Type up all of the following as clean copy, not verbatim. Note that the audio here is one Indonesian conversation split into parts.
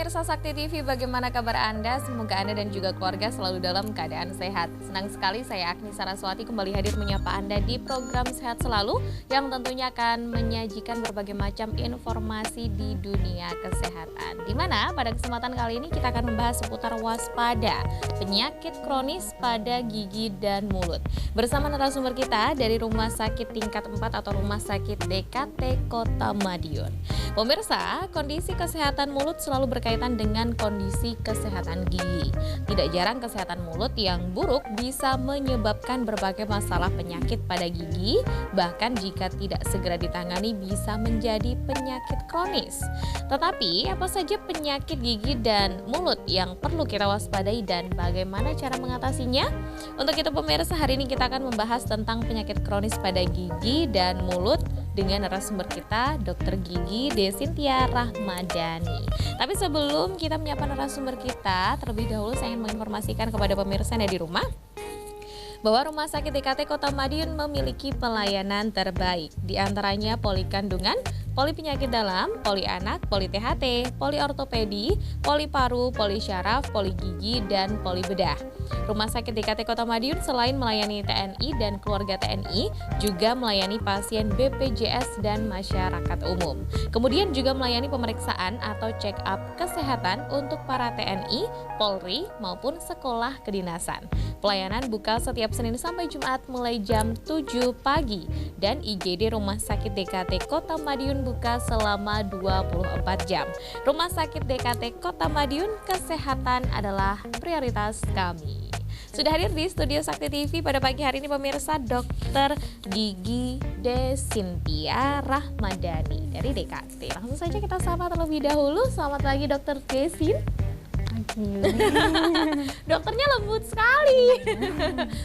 pemirsa Sakti TV, bagaimana kabar Anda? Semoga Anda dan juga keluarga selalu dalam keadaan sehat. Senang sekali saya Agni Saraswati kembali hadir menyapa Anda di program Sehat Selalu yang tentunya akan menyajikan berbagai macam informasi di dunia kesehatan. Di mana pada kesempatan kali ini kita akan membahas seputar waspada penyakit kronis pada gigi dan mulut. Bersama narasumber kita dari Rumah Sakit Tingkat 4 atau Rumah Sakit DKT Kota Madiun. Pemirsa, kondisi kesehatan mulut selalu berkaitan dengan kondisi kesehatan gigi. Tidak jarang kesehatan mulut yang buruk bisa menyebabkan berbagai masalah penyakit pada gigi, bahkan jika tidak segera ditangani bisa menjadi penyakit kronis. Tetapi, apa saja penyakit gigi dan mulut yang perlu kita waspadai dan bagaimana cara mengatasinya? Untuk itu pemirsa, hari ini kita akan membahas tentang penyakit kronis pada gigi dan mulut dengan narasumber kita, Dr. Gigi Desintia Rahmadani. Tapi sebelum kita menyapa narasumber kita, terlebih dahulu saya ingin menginformasikan kepada pemirsa yang ada di rumah bahwa Rumah Sakit DKT Kota Madiun memiliki pelayanan terbaik, di antaranya poli kandungan, poli penyakit dalam, poli anak, poli THT, poli ortopedi, poli paru, poli syaraf, poli gigi, dan poli bedah. Rumah Sakit DKT Kota Madiun selain melayani TNI dan keluarga TNI, juga melayani pasien BPJS dan masyarakat umum. Kemudian juga melayani pemeriksaan atau check up kesehatan untuk para TNI, Polri, maupun sekolah kedinasan. Pelayanan buka setiap Senin sampai Jumat mulai jam 7 pagi dan IGD Rumah Sakit DKT Kota Madiun buka selama 24 jam. Rumah Sakit DKT Kota Madiun, kesehatan adalah prioritas kami. Sudah hadir di studio Sakti TV pada pagi hari ini pemirsa Dr. Gigi Desintia Rahmadani dari DKT. Langsung saja kita sapa terlebih dahulu. Selamat pagi Dr. Desin. Dokternya lembut sekali.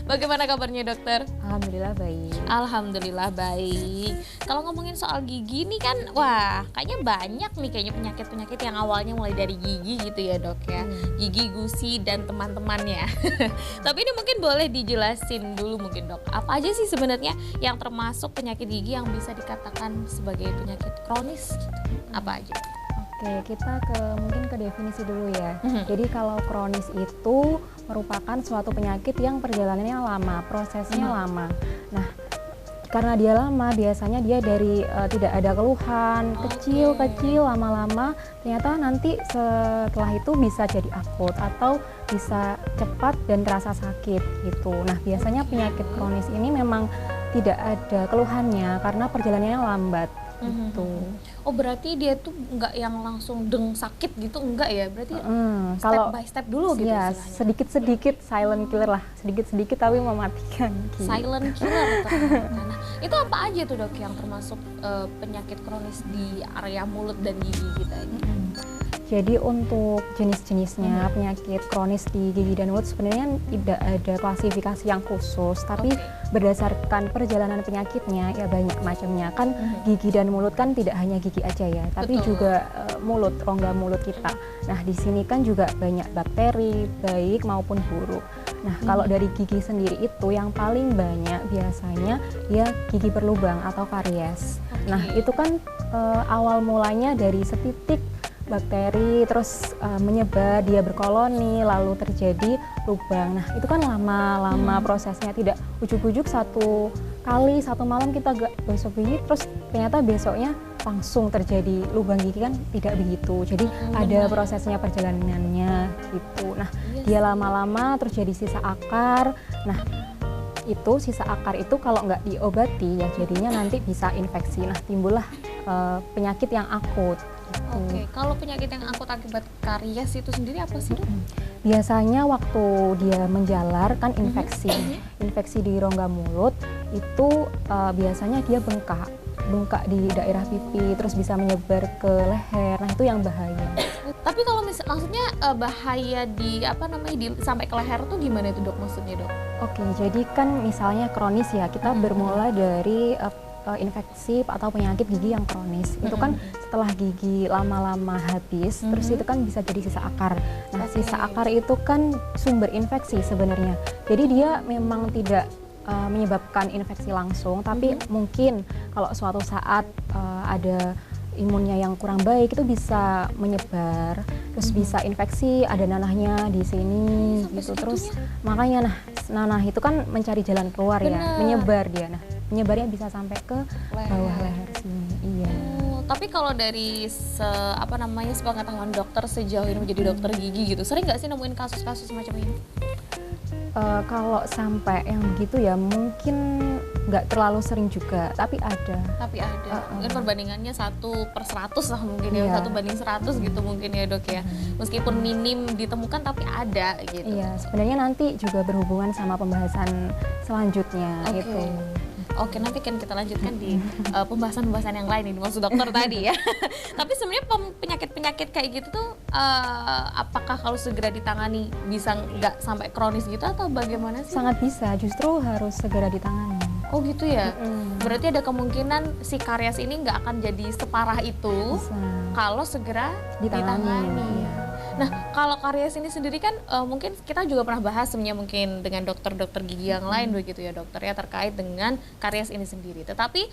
Bagaimana kabarnya dokter? Alhamdulillah baik. Alhamdulillah baik. Kalau ngomongin soal gigi nih kan, wah kayaknya banyak nih kayaknya penyakit-penyakit yang awalnya mulai dari gigi gitu ya dok ya. Gigi, gusi dan teman-temannya. Tapi ini mungkin boleh dijelasin dulu mungkin dok. Apa aja sih sebenarnya yang termasuk penyakit gigi yang bisa dikatakan sebagai penyakit kronis? Apa aja? Oke, kita mungkin ke definisi dulu ya. Jadi kalau kronis itu merupakan suatu penyakit yang perjalanannya lama, prosesnya lama. Nah, karena dia lama, biasanya dia dari tidak ada keluhan, kecil-kecil, lama-lama, ternyata nanti setelah itu bisa jadi akut atau bisa cepat dan terasa sakit gitu. Nah, biasanya penyakit kronis ini memang tidak ada keluhannya karena perjalanannya lambat. Gitu. Oh berarti dia tuh nggak yang langsung sakit gitu, enggak ya? Berarti step by step dulu gitu ya, istilahnya. Sedikit-sedikit silent killer lah, sedikit-sedikit tapi mematikan gitu. Silent killer nah, itu apa aja tuh dok yang termasuk penyakit kronis di area mulut dan gigi kita ini? Jadi untuk jenis-jenisnya penyakit kronis di gigi dan mulut sebenarnya tidak ada klasifikasi yang khusus, tapi berdasarkan perjalanan penyakitnya ya banyak macamnya kan. Gigi dan mulut kan tidak hanya gigi aja ya, tapi juga mulut, rongga mulut kita. Nah di sini kan juga banyak bakteri baik maupun buruk. Nah kalau dari gigi sendiri itu yang paling banyak biasanya ya gigi berlubang atau karies. Nah itu kan awal mulanya dari setitik bakteri terus menyebar, dia berkoloni lalu terjadi lubang. Nah itu kan lama-lama prosesnya, tidak ujuk-ujuk satu malam kita gosok gigi terus ternyata besoknya langsung terjadi lubang gigi, kan tidak begitu. Jadi ada prosesnya, perjalanannya gitu. Nah dia lama-lama terus jadi sisa akar. Nah itu sisa akar itu kalau nggak diobati ya jadinya nanti bisa infeksi. Nah timbullah penyakit yang akut. Oke, kalau penyakit yang akut akibat karies itu sendiri apa sih dok? Biasanya waktu dia menjalar kan infeksi di rongga mulut itu biasanya dia bengkak di daerah pipi terus bisa menyebar ke leher. Nah itu yang bahaya. Tapi kalau maksudnya bahaya sampai ke leher tuh gimana itu dok maksudnya dok? Oke, jadi kan misalnya kronis ya, kita bermula dari infeksi atau penyakit gigi yang kronis. Itu kan setelah gigi lama-lama habis, terus itu kan bisa jadi sisa akar. Nah, sisa akar itu kan sumber infeksi sebenarnya. Jadi dia memang tidak menyebabkan infeksi langsung, tapi mungkin kalau suatu saat ada imunnya yang kurang baik itu bisa menyebar. terus bisa infeksi, ada nanahnya di sini Sampai gitu. Terus segitunya? makanya nanah itu kan mencari jalan keluar ya, Bener. menyebar dia. Nah, menyebarnya bisa sampai ke bawah Leher. leher sini. Iya. Tapi kalau dari sepengetahuan dokter sejauh ini menjadi dokter gigi gitu, sering nggak sih nemuin kasus-kasus semacam ini? Kalau sampai yang begitu ya mungkin nggak terlalu sering juga, tapi ada. Tapi ada, mungkin perbandingannya 1/100 lah mungkin ya, Iya. 1/100 gitu mungkin ya dok ya. Meskipun minim ditemukan tapi ada gitu. Iya, sebenarnya nanti juga berhubungan sama pembahasan selanjutnya Oke. itu. Oke, nanti kan kita lanjutkan di pembahasan-pembahasan yang lain ini maksud dokter tadi ya. Tapi sebenarnya penyakit-penyakit kayak gitu tuh apakah kalau segera ditangani bisa nggak sampai kronis gitu atau bagaimana sih? Sangat bisa, justru harus segera ditangani. Oh gitu ya. Mm-mm. Berarti ada kemungkinan si karies ini nggak akan jadi separah itu Bisa. kalau segera ditangani. Iya. Nah, kalau karies ini sendiri kan mungkin kita juga pernah bahas sebenarnya mungkin dengan dokter-dokter gigi yang lain begitu ya dokter ya terkait dengan karies ini sendiri. Tetapi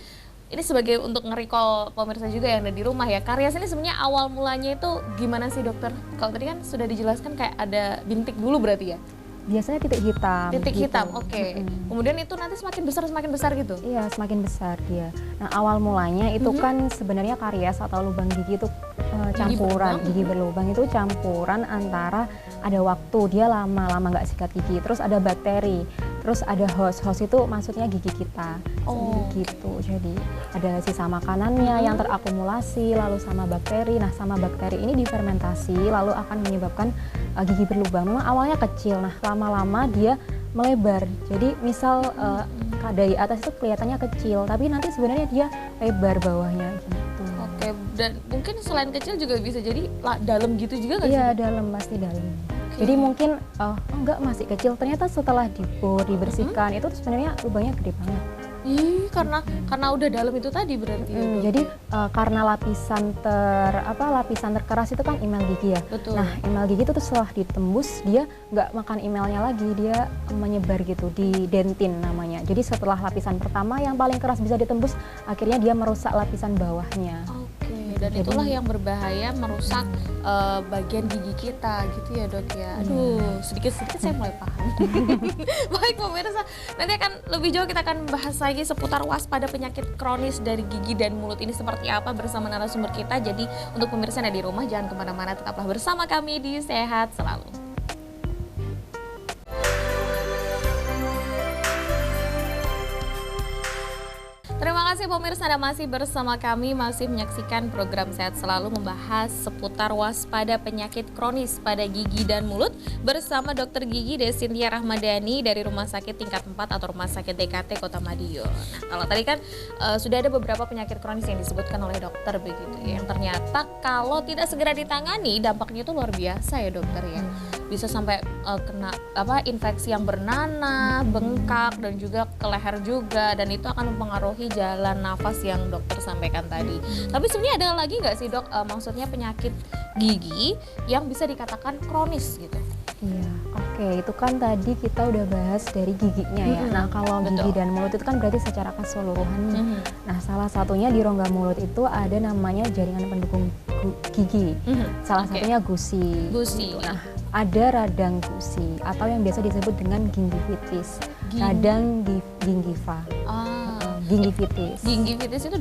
ini sebagai untuk nge-recall pemirsa juga yang ada di rumah ya, karies ini sebenarnya awal mulanya itu gimana sih dokter? Kalau tadi kan sudah dijelaskan kayak ada bintik dulu berarti ya? Biasanya titik hitam. Titik gitu. hitam, oke. Kemudian itu nanti semakin besar gitu? Iya, semakin besar dia. Nah, awal mulanya itu kan sebenarnya karies atau lubang gigi itu campuran, gigi berlubang itu campuran antara ada waktu dia lama-lama nggak sikat gigi, terus ada bakteri, terus ada host itu maksudnya gigi kita. Oh. Gitu. Jadi ada sisa makanannya yang terakumulasi lalu sama bakteri. Nah, sama bakteri ini difermentasi lalu akan menyebabkan gigi berlubang. Memang awalnya kecil, nah lama-lama dia melebar. Jadi misal dari atas itu kelihatannya kecil, tapi nanti sebenarnya dia lebar bawahnya gitu. Oke, dan mungkin selain kecil juga bisa jadi dalam gitu juga nggak sih? Iya, dalam, pasti dalam. Jadi mungkin enggak masih kecil, ternyata setelah dibersihkan itu tuh sebenarnya lubangnya gede banget. Ih, karena udah dalam itu tadi berarti ya, Dok? Jadi karena lapisan terkeras itu kan email gigi ya. Betul. Nah, email gigi itu tuh setelah ditembus dia nggak makan emailnya lagi, dia menyebar gitu di dentin namanya. Jadi setelah lapisan pertama yang paling keras bisa ditembus, akhirnya dia merusak lapisan bawahnya. Oke, dan itulah yang berbahaya merusak bagian gigi kita gitu ya dok ya. Aduh, sedikit-sedikit saya mulai paham. Baik pemirsa, nanti akan lebih jauh kita akan bahas lagi seputar waspada penyakit kronis dari gigi dan mulut ini seperti apa bersama narasumber kita. Jadi untuk pemirsa yang ada di rumah jangan kemana-mana, tetaplah bersama kami di Sehat Selalu. Terima kasih pemirsa Anda masih bersama kami, masih menyaksikan program Sehat Selalu membahas seputar waspada penyakit kronis pada gigi dan mulut bersama Dokter Gigi Desintia Rahmadani dari Rumah Sakit Tingkat 4 atau Rumah Sakit DKT Kota Madiun. Nah, kalau tadi kan sudah ada beberapa penyakit kronis yang disebutkan oleh dokter begitu ya, yang ternyata kalau tidak segera ditangani dampaknya itu luar biasa ya dokter ya. Bisa sampai kena infeksi yang bernanah, bengkak dan juga ke leher juga, dan itu akan mempengaruhi jalan nafas yang dokter sampaikan tadi. Tapi sebenarnya ada lagi nggak sih dok, maksudnya penyakit gigi yang bisa dikatakan kronis gitu? Iya, oke, itu kan tadi kita udah bahas dari giginya ya. Nah, kalau gigi dan mulut itu kan berarti secara keseluruhan nih. Nah, salah satunya di rongga mulut itu ada namanya jaringan pendukung gigi. Salah satunya gusi. Gusi. Gitu. Nah, ada radang gusi atau yang biasa disebut dengan gingivitis. Radang gingiva. Gingivitis. Gingivitis itu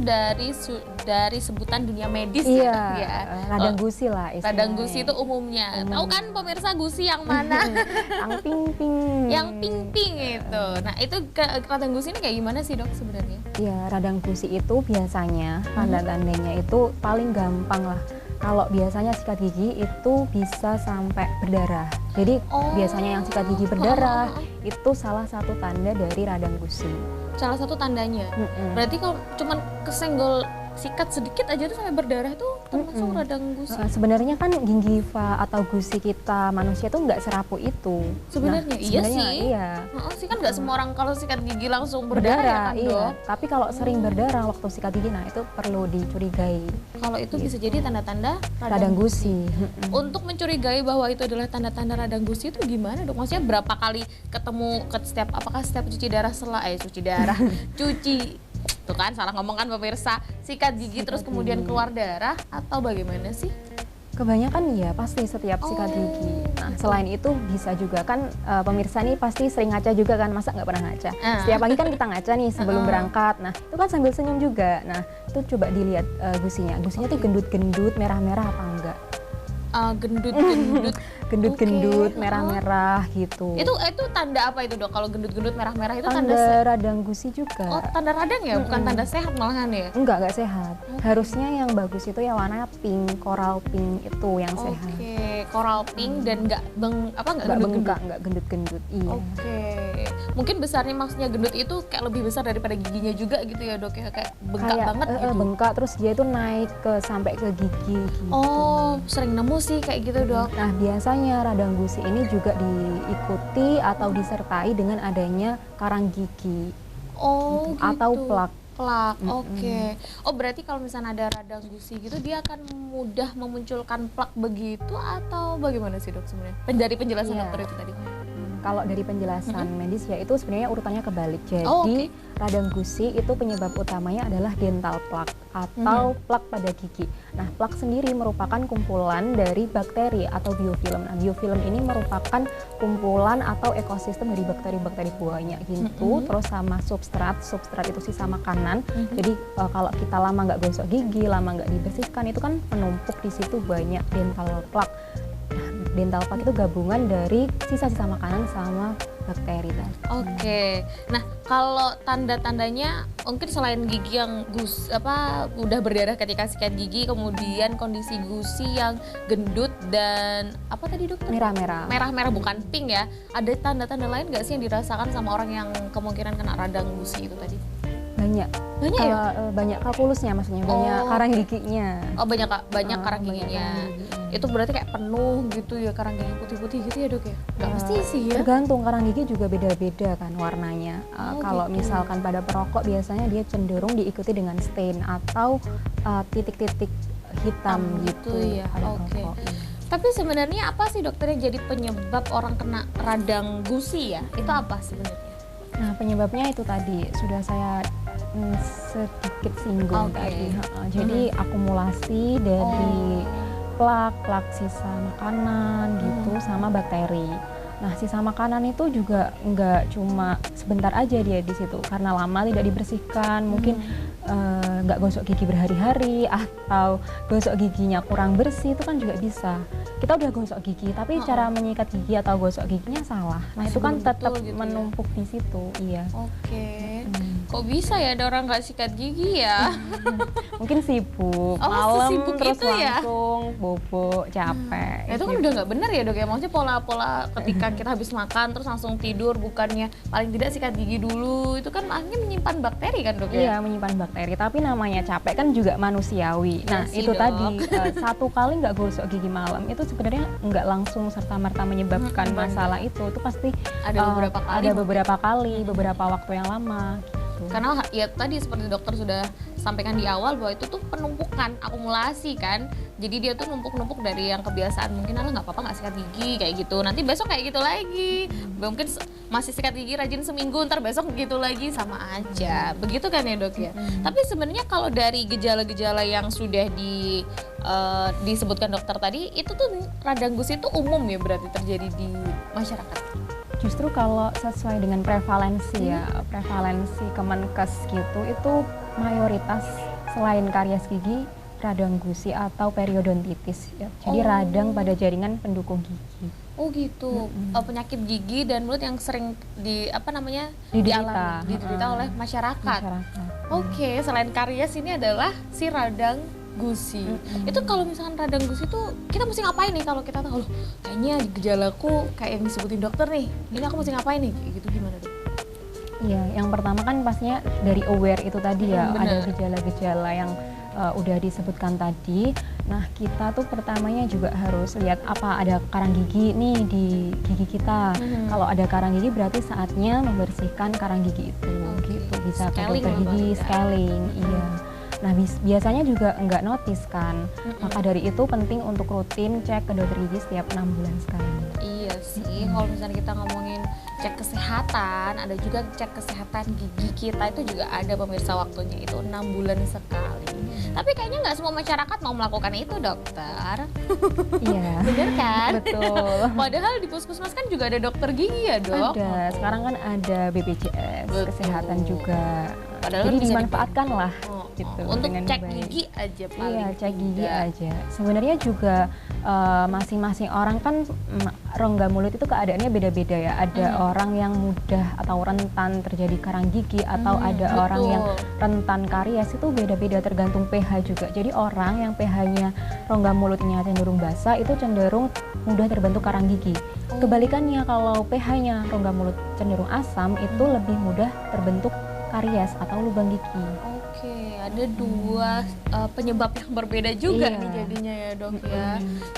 dari sebutan dunia medis iya, ya. Radang gusi lah istilahnya. Radang gusi itu umumnya. Tahu kan pemirsa gusi yang mana? Yang ping-ping. Yang ping-ping itu. Nah, itu radang gusi ini kayak gimana sih, Dok sebenarnya? Ya, radang gusi itu biasanya tanda-tandanya itu paling gampang lah. Kalau biasanya sikat gigi itu bisa sampai berdarah. Jadi biasanya yang sikat gigi berdarah itu salah satu tanda dari radang gusi. Salah satu tandanya. Berarti kalau cuman kesenggol sikat sedikit aja tuh sampai berdarah itu termasuk radang gusi. Sebenarnya kan gingiva atau gusi kita manusia tuh nggak serapuh itu. Sebenarnya iya sih. Iya. Sih kan nggak semua orang kalau sikat gigi langsung berdarah ya kan, iya. Dok? Tapi kalau sering berdarah waktu sikat gigi, nah itu perlu dicurigai. Kalau itu bisa jadi tanda-tanda Radang gusi. Untuk mencurigai bahwa itu adalah tanda-tanda radang gusi itu gimana dok? Maksudnya berapa kali ketemu apakah setiap cuci darah cuci tuh kan salah ngomong kan pemirsa, sikat gigi terus kemudian keluar darah atau bagaimana sih? Kebanyakan ya pasti setiap sikat gigi. Nah selain itu bisa juga kan pemirsa nih pasti sering ngaca juga kan, masa nggak pernah ngaca? Setiap pagi kan kita ngaca nih sebelum berangkat. Nah itu kan sambil senyum juga. Nah itu coba dilihat gusinya. Gusinya tuh gendut-gendut, merah-merah apa enggak? Gendut-gendut. Gendut-gendut, merah-merah gitu. Itu tanda apa itu, Dok? Kalau gendut-gendut merah-merah itu tanda radang gusi juga. Oh, tanda radang ya, bukan tanda sehat malahan ya? Enggak sehat. Harusnya yang bagus itu ya warnanya pink, coral pink itu yang sehat. Oke, coral pink dan enggak bengkak, enggak gendut-gendut. Iya. Oke. Mungkin besarnya maksudnya gendut itu kayak lebih besar daripada giginya juga gitu ya, Dok ya, kayak bengkak banget gitu. Bengkak terus dia itu naik sampai ke gigi gitu. Oh, sering nemu sih kayak gitu, Dok. Nah, biasanya radang gusi ini juga diikuti atau disertai dengan adanya karang gigi. Oh, gitu. Atau plak. Oke. Oh, berarti kalau misalnya ada radang gusi gitu dia akan mudah memunculkan plak begitu atau bagaimana sih, Dok sebenarnya? Dari penjelasan dokter itu tadi. Kalau dari penjelasan medis ya itu sebenarnya urutannya kebalik. Jadi radang gusi itu penyebab utamanya adalah dental plaque atau plak pada gigi. Nah, plak sendiri merupakan kumpulan dari bakteri atau biofilm. Nah, biofilm ini merupakan kumpulan atau ekosistem dari bakteri-bakteri buahnya gitu. Terus sama substrat itu sisa makanan. Jadi kalau kita lama nggak gosok gigi, lama nggak dibersihkan itu kan menumpuk di situ banyak dental plaque. Dental plaque itu gabungan dari sisa-sisa makanan sama bakteri tadi. Oke. Nah, kalau tanda-tandanya mungkin selain gigi yang udah berdarah ketika sikat gigi, kemudian kondisi gusi yang gendut dan apa tadi, Dokter? Merah-merah. Merah-merah bukan pink ya. Ada tanda-tanda lain nggak sih yang dirasakan sama orang yang kemungkinan kena radang gusi itu tadi? Banyak ya? Banyak kalkulusnya, maksudnya banyak karang giginya. Oh, banyak karang giginya. Itu berarti kayak penuh gitu ya, karang gigi putih-putih gitu ya, Dok ya? Nggak pasti sih ya. Tergantung, karang gigi juga beda-beda kan warnanya. Kalau gitu. misalkan pada perokok biasanya dia cenderung diikuti dengan stain atau titik-titik hitam gitu ya. Oke. Tapi sebenarnya apa sih, Dokter, yang jadi penyebab orang kena radang gusi ya? Itu apa sebenarnya? Nah, penyebabnya itu tadi sudah saya sedikit singgung tadi. Jadi akumulasi dari plak sisa makanan gitu sama bakteri. Nah, sisa makanan itu juga nggak cuma sebentar aja dia di situ, karena lama tidak dibersihkan, mungkin nggak gosok gigi berhari-hari atau gosok giginya kurang bersih, itu kan juga bisa. Kita udah gosok gigi, tapi cara menyikat gigi atau gosok giginya salah. Nah, itu kan tetap gitu menumpuk di situ. Iya. Oke. Kok bisa ya ada orang nggak sikat gigi ya? Mungkin sibuk, malam sibuk terus itu ya? langsung bobo, capek. Nah, itu kan udah nggak bener ya, Dok ya? Maksudnya pola-pola ketika kita habis makan terus langsung tidur, bukannya paling tidak sikat gigi dulu, itu kan akhirnya menyimpan bakteri kan, Dok ya? Iya, menyimpan bakteri, tapi namanya capek kan juga manusiawi. Nah, itu tadi satu kali nggak gosok gigi malam itu sebenarnya nggak langsung serta-merta menyebabkan masalah itu pasti ada beberapa kali, beberapa waktu yang lama. Karena ya tadi seperti dokter sudah sampaikan di awal bahwa itu tuh penumpukan, akumulasi kan. Jadi dia tuh numpuk-numpuk dari yang kebiasaan mungkin nggak apa-apa nggak sikat gigi kayak gitu. Nanti besok kayak gitu lagi. Mungkin masih sikat gigi rajin seminggu, ntar besok gitu lagi, sama aja. Begitu kan ya, Dok ya. Tapi sebenarnya kalau dari gejala-gejala yang sudah disebutkan dokter tadi, itu tuh radang gusi itu umum ya berarti terjadi di masyarakat. Justru kalau sesuai dengan prevalensi prevalensi Kemenkes gitu, itu mayoritas selain karies gigi, radang gusi atau periodontitis ya. Jadi radang pada jaringan pendukung gigi. Oh gitu. Penyakit gigi dan mulut yang sering diderita oleh masyarakat. Oke, selain karies ini adalah si radang gusi. Itu kalau misalkan radang gusi itu kita mesti ngapain nih kalau kita tahu kayaknya gejalaku kayak yang disebutin dokter nih. Ini aku mesti ngapain nih? Kayak gitu gimana, Dok? Iya, yang pertama kan pastinya dari aware itu tadi ya, ada gejala-gejala yang udah disebutkan tadi. Nah, kita tuh pertamanya juga harus lihat apa ada karang gigi nih di gigi kita. Kalau ada karang gigi berarti saatnya membersihkan karang gigi itu. Gitu, bisa ke dokter gigi, scaling, iya. Nah biasanya juga nggak notice kan, maka dari itu penting untuk rutin cek ke dokter gigi setiap 6 bulan sekali. Iya sih, kalau misalnya kita ngomongin cek kesehatan, ada juga cek kesehatan gigi kita itu juga ada pemirsa, waktunya itu 6 bulan sekali. Tapi kayaknya nggak semua masyarakat mau melakukan itu, dokter. Iya. Bener kan? Betul. Padahal di puskesmas kan juga ada dokter gigi ya, dok? Ada, sekarang kan ada BPJS Betul. Kesehatan juga. Padahal Jadi bisa dimanfaatkan lah Oh, gitu untuk dengan cek baik. gigi aja paling. Iya, cek gigi tidak. aja. Sebenarnya juga masing-masing orang kan rongga mulut itu keadaannya beda-beda ya. Ada orang yang mudah atau rentan terjadi karang gigi, atau ada betul. orang yang rentan karies, itu beda-beda tergantung pH juga. Jadi orang yang pH-nya rongga mulutnya cenderung basah itu cenderung mudah terbentuk karang gigi. Kebalikannya, kalau pH-nya rongga mulut cenderung asam itu lebih mudah terbentuk karies atau lubang gigi. Oke, ada dua penyebab yang berbeda juga Iya. nih jadinya ya, dok ya.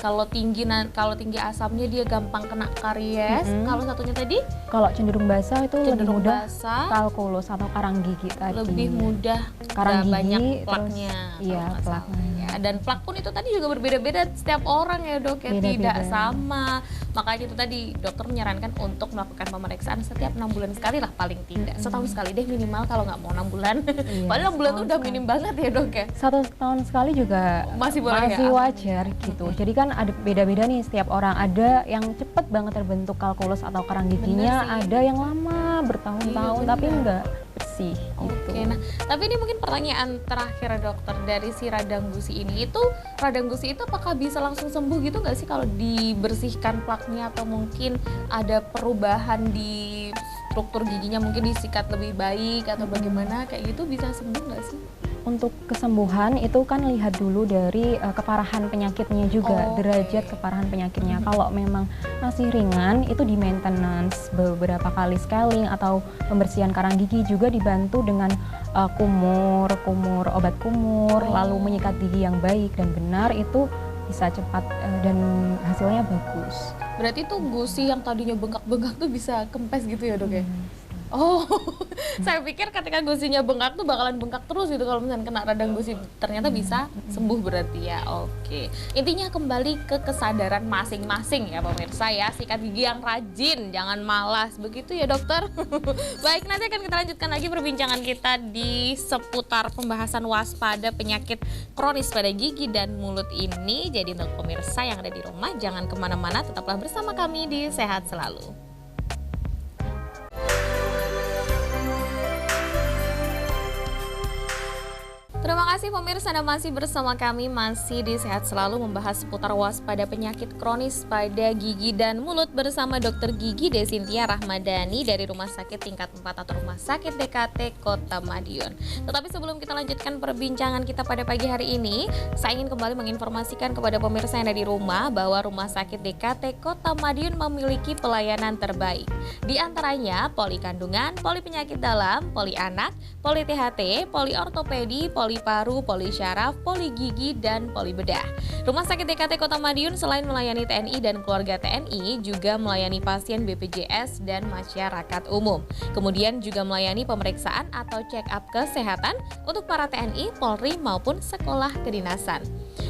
Kalau tinggi asamnya dia gampang kena karies. Kalau satunya tadi Kalau cenderung basah itu lebih cenderung mudah basah, kalkulus atau karang gigi tadi. lebih mudah Karang nggak gigi, banyak terus- plaknya. iya, kalau nggak plak. salah ya. Dan plak pun itu tadi juga berbeda-beda setiap orang ya, dok ya, Beda-beda. tidak sama. Makanya itu tadi dokter menyarankan untuk melakukan pemeriksaan setiap 6 bulan sekali lah paling tidak. Setahun sekali deh minimal kalau nggak mau 6 bulan. Iya, Padahal 6 bulan tuh setahun udah sekali. minim banget ya, dok ya. 1 tahun sekali juga Masih boleh ya? wajar gitu. Jadi kan ada beda-beda nih setiap orang. Ada yang cepet banget terbentuk kalkulus atau karang giginya, Bener sih. ada yang lama bertahun-tahun Iya, tapi bener. enggak bersih gitu. Oke, nah tapi ini mungkin pertanyaan terakhir, dokter, dari si radang gusi ini, itu radang gusi itu apakah bisa langsung sembuh gitu nggak sih kalau dibersihkan plaknya, atau mungkin ada perubahan di struktur giginya, mungkin disikat lebih baik atau bagaimana kayak gitu, bisa sembuh nggak sih? Untuk kesembuhan itu kan lihat dulu dari keparahan penyakitnya juga, Oke. derajat keparahan penyakitnya. Kalau memang masih ringan itu di maintenance beberapa kali scaling atau pembersihan karang gigi, juga dibantu dengan kumur, obat kumur, lalu menyikat gigi yang baik dan benar, itu bisa cepat dan hasilnya bagus. Berarti tuh gusi yang tadinya bengkak-bengkak tuh bisa kempes gitu ya, dok ya? Oh, saya pikir ketika gusinya bengkak tuh bakalan bengkak terus gitu kalau misalnya kena radang gusi. Ternyata bisa sembuh berarti ya. Oke. Intinya kembali ke kesadaran masing-masing ya pemirsa ya. Sikat gigi yang rajin, jangan malas. Begitu ya, dokter. Baik, nanti akan kita lanjutkan lagi perbincangan kita di seputar pembahasan waspada penyakit kronis pada gigi dan mulut ini. Jadi untuk pemirsa yang ada di rumah, jangan kemana-mana, tetaplah bersama kami di Sehat Selalu. Terima kasih pemirsa, Anda masih bersama kami, masih di Sehat Selalu, membahas seputar waspada penyakit kronis pada gigi dan mulut bersama Dokter Gigi Desintia Rahmadani dari Rumah Sakit Tingkat 4 atau Rumah Sakit DKT Kota Madiun. Tetapi sebelum kita lanjutkan perbincangan kita pada pagi hari ini, saya ingin kembali menginformasikan kepada pemirsa yang ada di rumah bahwa Rumah Sakit DKT Kota Madiun memiliki pelayanan terbaik. Di antaranya poli kandungan, poli penyakit dalam, poli anak, poli THT, poli ortopedi, poli paru, poli syaraf, poli gigi, dan poli bedah. Rumah Sakit DKT Kota Madiun selain melayani TNI dan keluarga TNI, juga melayani pasien BPJS dan masyarakat umum. Kemudian juga melayani pemeriksaan atau check up kesehatan untuk para TNI, Polri, maupun sekolah kedinasan.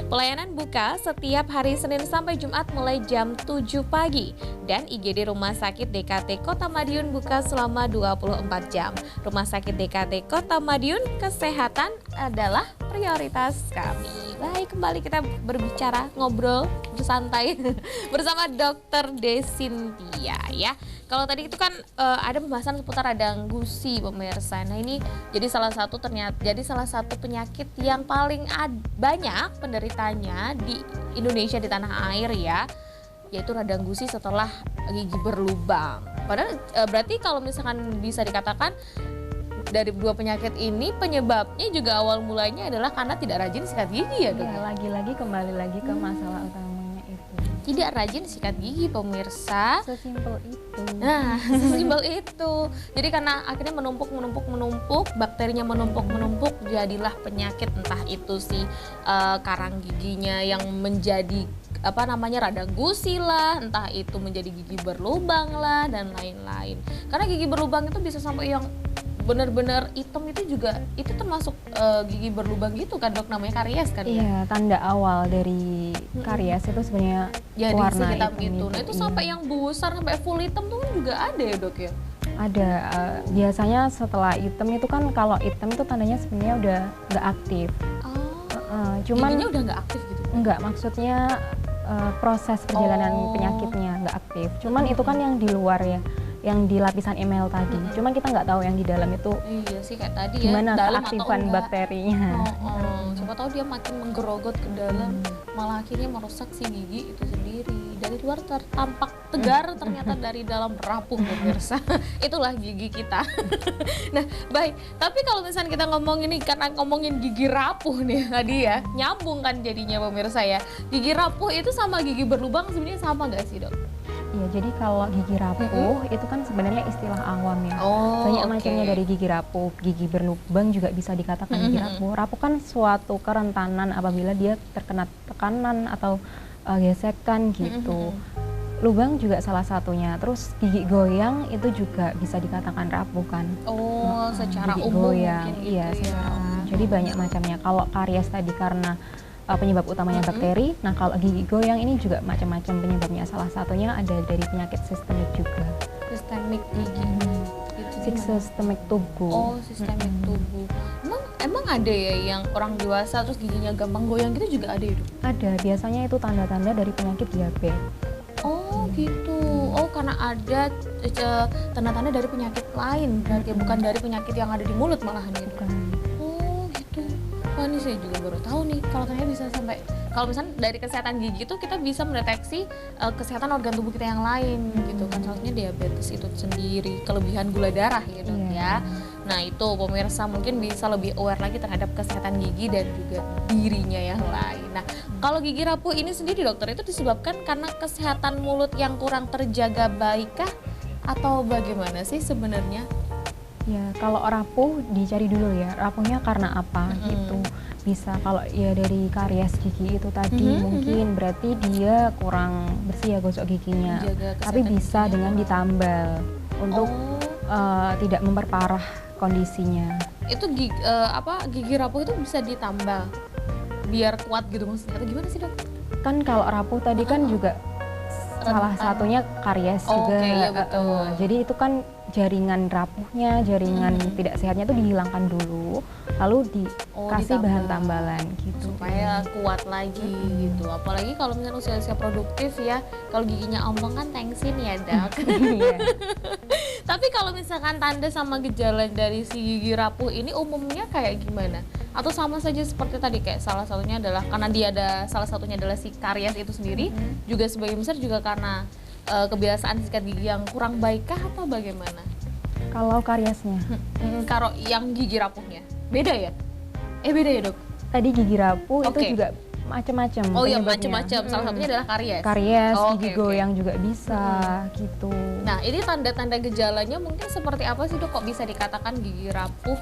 Pelayanan buka setiap hari Senin sampai Jumat mulai jam 7 pagi dan IGD Rumah Sakit DKT Kota Madiun buka selama 24 jam. Rumah Sakit DKT Kota Madiun, kesehatan adalah prioritas kami. Baik, kembali kita berbicara, ngobrol, bersantai bersama Dokter Desintia ya. Kalau tadi itu kan ada pembahasan seputar radang gusi pemirsa. Nah ini jadi salah satu penyakit yang paling banyak penderitanya di Indonesia, di tanah air ya, yaitu radang gusi setelah gigi berlubang. Padahal berarti kalau misalkan bisa dikatakan dari dua penyakit ini penyebabnya juga awal mulanya adalah karena tidak rajin sikat gigi ya, dok? Ya, lagi-lagi kembali lagi ke masalah utamanya itu. Tidak rajin sikat gigi pemirsa. Sesimpel itu. Nah, sesimpel itu. Jadi karena akhirnya menumpuk, bakterinya menumpuk, jadilah penyakit, entah itu si karang giginya yang menjadi radang gusi lah, entah itu menjadi gigi berlubang lah, dan lain-lain. Karena gigi berlubang itu bisa sampai yang benar-benar hitam itu juga itu termasuk gigi berlubang gitu kan dok, namanya karies kan ya? Iya, tanda awal dari karies itu sebenarnya Jadi warna hitam hitam itu. Nah itu iya. sampai yang besar sampai full hitam tuh kan juga ada ya dok ya? Ada, biasanya setelah hitam itu kan kalau hitam itu tandanya sebenarnya udah nggak aktif. Cuman giginya udah nggak aktif gitu? nggak, maksudnya proses perjalanan penyakitnya nggak aktif. Cuman itu kan yang di luar ya, yang di lapisan email tadi. Cuman kita nggak tahu yang di dalam itu Iya sih kayak tadi gimana ya, dalam atau keaktifan enggak. bakterinya. Siapa tahu dia makin menggerogot ke dalam, malah akhirnya merusak si gigi itu sendiri. Dari luar tampak tegar, ternyata dari dalam rapuh pemirsa. Itulah gigi kita. Nah baik, tapi kalau misalnya kita ngomong ini karena ngomongin gigi rapuh nih tadi ya, nyambung kan jadinya pemirsa ya. Gigi rapuh itu sama gigi berlubang sebenarnya sama nggak sih dok? Iya, jadi kalau gigi rapuh itu kan sebenarnya istilah awam ya. Oh, Banyak oke. macamnya dari gigi rapuh. Gigi berlubang juga bisa dikatakan gigi rapuh. Rapuh kan suatu kerentanan apabila dia terkena tekanan atau gesekan gitu. Lubang juga salah satunya. Terus gigi goyang itu juga bisa dikatakan rapuh kan. Oh, secara Gigi umum goyang, mungkin iya gitu secara ya. umum. Jadi banyak macamnya. Kalau karies tadi karena penyebab utamanya bakteri. Nah kalau gigi goyang ini juga macam-macam penyebabnya. Salah satunya ada dari penyakit sistemik juga. Sistemik gigi. Gitu gimana? Sistemik tubuh. Oh, sistemik tubuh. Emang ada ya yang orang dewasa terus giginya gampang goyang gitu juga ada ya dok? Ada, biasanya itu tanda-tanda dari penyakit diabetes. Oh gitu. Oh karena ada tanda-tanda dari penyakit lain berarti bukan dari penyakit yang ada di mulut malahan gitu. Bukan. Oh gitu. Wah ini saya juga baru tahu nih kalau ternyata bisa sampai, kalau misalnya dari kesehatan gigi itu kita bisa mendeteksi kesehatan organ tubuh kita yang lain gitu kan, salah satunya diabetes itu sendiri, kelebihan gula darah ya dok ya. Nah itu pemirsa mungkin bisa lebih aware lagi terhadap kesehatan gigi dan juga dirinya yang lain. Nah kalau gigi rapuh ini sendiri dokter itu disebabkan karena kesehatan mulut yang kurang terjaga baikkah atau bagaimana sih sebenarnya? Ya, kalau rapuh dicari dulu ya, rapuhnya karena apa gitu. Bisa kalau ya dari karies gigi itu tadi mungkin berarti dia kurang bersih ya gosok giginya. Menjaga Tapi kesehatan bisa giginya. dengan ditambal untuk tidak memperparah kondisinya. Itu gigi rapuh itu bisa ditambal biar kuat gitu maksudnya atau gimana sih dok? Kan kalau rapuh tadi kan juga salah satunya karies juga. Oke, iya betul. Jadi itu kan jaringan rapuhnya, jaringan tidak sehatnya itu dihilangkan dulu, lalu dikasih ditambal. bahan tambalan gitu. Supaya kuat lagi gitu. Apalagi kalau misalnya usia-usia produktif ya, kalau giginya ompong kan thanksin ya dok. Iya. Tapi kalau misalkan tanda sama gejala dari si gigi rapuh ini umumnya kayak gimana? Atau sama saja seperti tadi kayak salah satunya adalah karena dia ada salah satunya adalah si karies itu sendiri, juga sebagian besar juga karena kebiasaan sikat gigi yang kurang baikkah atau bagaimana? Kalau kariesnya, Kalau yang gigi rapuhnya beda ya? Beda ya dok? tadi gigi rapuh Oke. itu juga macam-macam. Oh iya penyebabnya. macam-macam. Salah satunya adalah karies. Karies, Oh, gigi oke. goyang juga bisa gitu. Nah ini tanda-tanda gejalanya mungkin seperti apa sih dok? Kok bisa dikatakan gigi rapuh?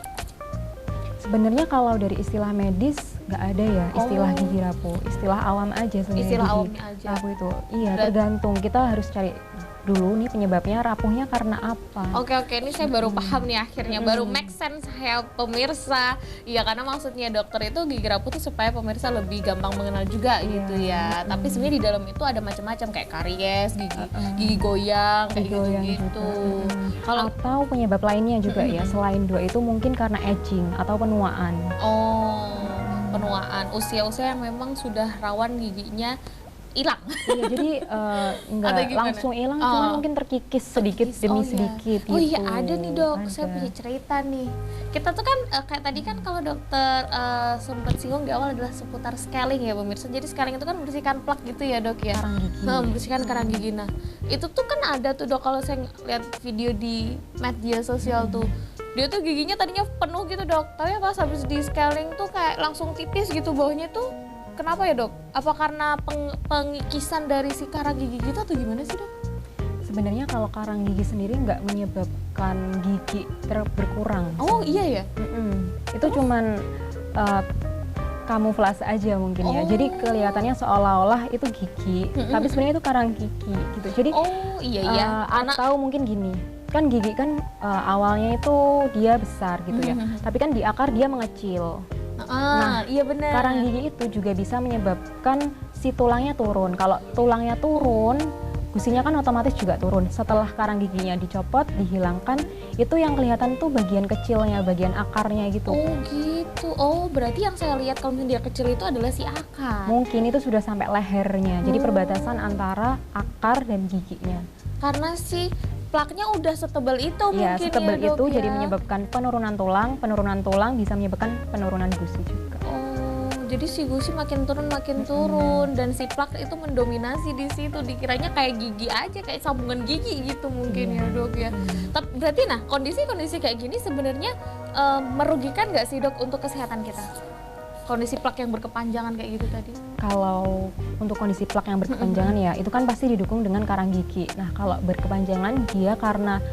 Sebenarnya kalau dari istilah medis nggak ada ya istilah Oh. gigi rapuh, istilah awam aja sebenarnya. Istilah gigi awamnya aja. rapuh itu. Iya, Dan- tergantung, kita harus cari dulu nih penyebabnya rapuhnya karena apa. Oke, ini saya baru paham nih akhirnya, baru make sense ya pemirsa. Iya karena maksudnya dokter itu gigi rapuh tuh supaya pemirsa lebih gampang mengenal juga gitu ya. Tapi sebenarnya di dalam itu ada macam-macam kayak karies, gigi goyang, kayak Gigi goyang gitu-gitu. juga. Kalau Atau penyebab lainnya juga ya, selain dua itu mungkin karena aging atau penuaan. penuaan, usia-usia yang memang sudah rawan giginya hilang. Iya, jadi nggak Atau gimana? langsung hilang, cuma mungkin terkikis sedikit demi iya. sedikit Oh gitu. iya ada nih dok, saya Ada. punya cerita nih. Kita tuh kan kayak tadi kan kalau dokter sempat singgung di awal adalah seputar scaling ya pemirsa. Jadi scaling itu kan membersihkan plak gitu ya dok ya. Karang gigi. Membersihkan karang gigi. Nah itu tuh kan ada tuh dok kalau saya lihat video di media sosial tuh. Dia tuh giginya tadinya penuh gitu dok, tapi pas habis di scaling tuh kayak langsung tipis gitu bawahnya tuh. Kenapa ya dok? Apa karena pengikisan dari si karang gigi gitu atau gimana sih dok? Sebenarnya kalau karang gigi sendiri nggak menyebabkan gigi berkurang. Oh iya ya? Itu cuman kamuflase aja mungkin ya. Jadi kelihatannya seolah-olah itu gigi, tapi sebenarnya itu karang gigi gitu. Jadi Oh iya ya, karena atau mungkin gini, kan gigi kan awalnya itu dia besar gitu ya, tapi kan di akar dia mengecil. Nah, iya benar. karang gigi itu juga bisa menyebabkan si tulangnya turun. Kalau tulangnya turun, gusinya kan otomatis juga turun. Setelah karang giginya dicopot, dihilangkan, itu yang kelihatan tuh bagian kecilnya, bagian akarnya gitu. Oh gitu. Oh berarti yang saya lihat kalau misalnya dia kecil itu adalah si akar. Mungkin itu sudah sampai lehernya, jadi perbatasan antara akar dan giginya. Karena si plaknya udah setebal itu Ya, mungkin setebal ya itu Dok, jadi ya. menyebabkan penurunan tulang bisa menyebabkan penurunan gusi juga. Oh, jadi si gusi makin turun dan si plak itu mendominasi di situ. Dikiranya kayak gigi aja, kayak sambungan gigi gitu mungkin ya Dok ya. Tapi berarti nah kondisi-kondisi kayak gini sebenarnya merugikan nggak sih Dok untuk kesehatan kita? Kondisi plak yang berkepanjangan kayak gitu tadi. Kalau untuk kondisi plak yang berkepanjangan ya itu kan pasti didukung dengan karang gigi. Nah kalau berkepanjangan dia karena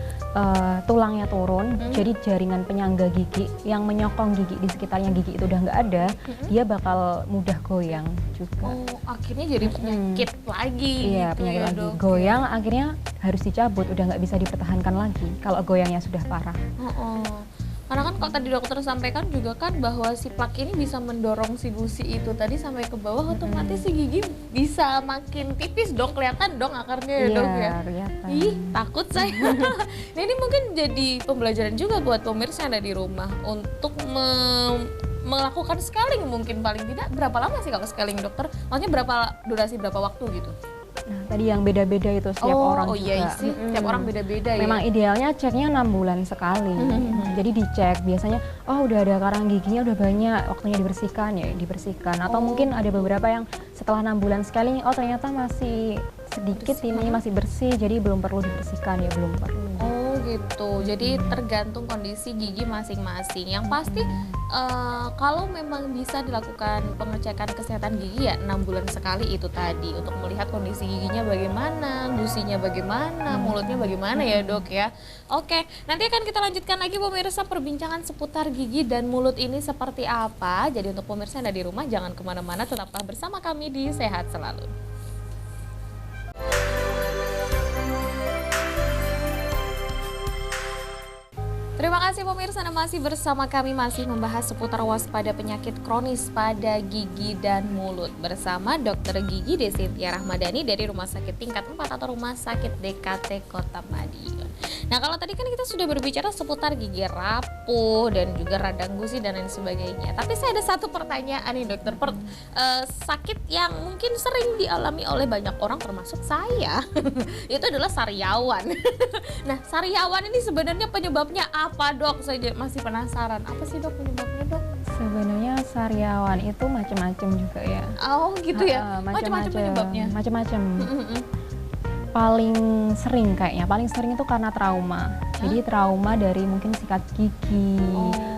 tulangnya turun, jadi jaringan penyangga gigi yang menyokong gigi di sekitarnya gigi itu udah nggak ada, dia bakal mudah goyang juga. Oh, akhirnya jadi penyakit lagi. Iya, gitu penyakit ya, lagi. Dok, Goyang akhirnya harus dicabut, udah nggak bisa dipertahankan lagi kalau goyangnya sudah parah. Karena kan kalau tadi dokter sampaikan juga kan bahwa si plak ini bisa mendorong si gusi itu tadi sampai ke bawah, otomatis si gigi bisa makin tipis dong, kelihatan dong akarnya ya Dok ya. Kelihatan. Ih, takut saya. Nah ini mungkin jadi pembelajaran juga buat pemirsa yang ada di rumah untuk melakukan scaling mungkin paling tidak berapa lama sih kalau scaling dokter? Maksudnya berapa durasi, berapa waktu gitu? Nah, tadi yang beda-beda itu setiap orang oh juga. iya sih, setiap orang beda-beda ya. Memang idealnya ceknya 6 bulan sekali. Jadi dicek biasanya, oh udah ada karang giginya udah banyak, waktunya dibersihkan ya dibersihkan. Atau mungkin ada beberapa yang setelah 6 bulan sekali, oh ternyata masih sedikit ini masih bersih, jadi belum perlu dibersihkan ya belum perlu. Oh gitu, jadi tergantung kondisi gigi masing-masing. Yang pasti kalau memang bisa dilakukan pengecekan kesehatan gigi ya 6 bulan sekali itu tadi untuk melihat kondisi giginya bagaimana, gusinya bagaimana, mulutnya bagaimana ya Dok ya. Oke, nanti akan kita lanjutkan lagi pemirsa perbincangan seputar gigi dan mulut ini seperti apa. Jadi untuk pemirsa yang ada di rumah jangan kemana-mana, tetaplah bersama kami di Sehat Selalu. Terima kasih pemirsa, masih bersama kami masih membahas seputar waspada penyakit kronis pada gigi dan mulut bersama Dr. Gigi Desintia Rahmadani dari Rumah Sakit Tingkat 4 atau Rumah Sakit DKT Kota Madiun. Nah kalau tadi kan kita sudah berbicara seputar gigi rapuh dan juga radang gusi dan lain sebagainya. Tapi saya ada satu pertanyaan nih dokter, sakit yang mungkin sering dialami oleh banyak orang termasuk saya itu adalah sariawan. Nah sariawan ini sebenarnya penyebabnya apa Dok? Saya masih penasaran. Apa sih Dok penyebabnya Dok? Sebenarnya sariawan itu macam-macam juga ya. Oh gitu ya? Macam-macam penyebabnya? Macam-macam. Paling sering itu karena trauma. Jadi trauma dari mungkin sikat gigi,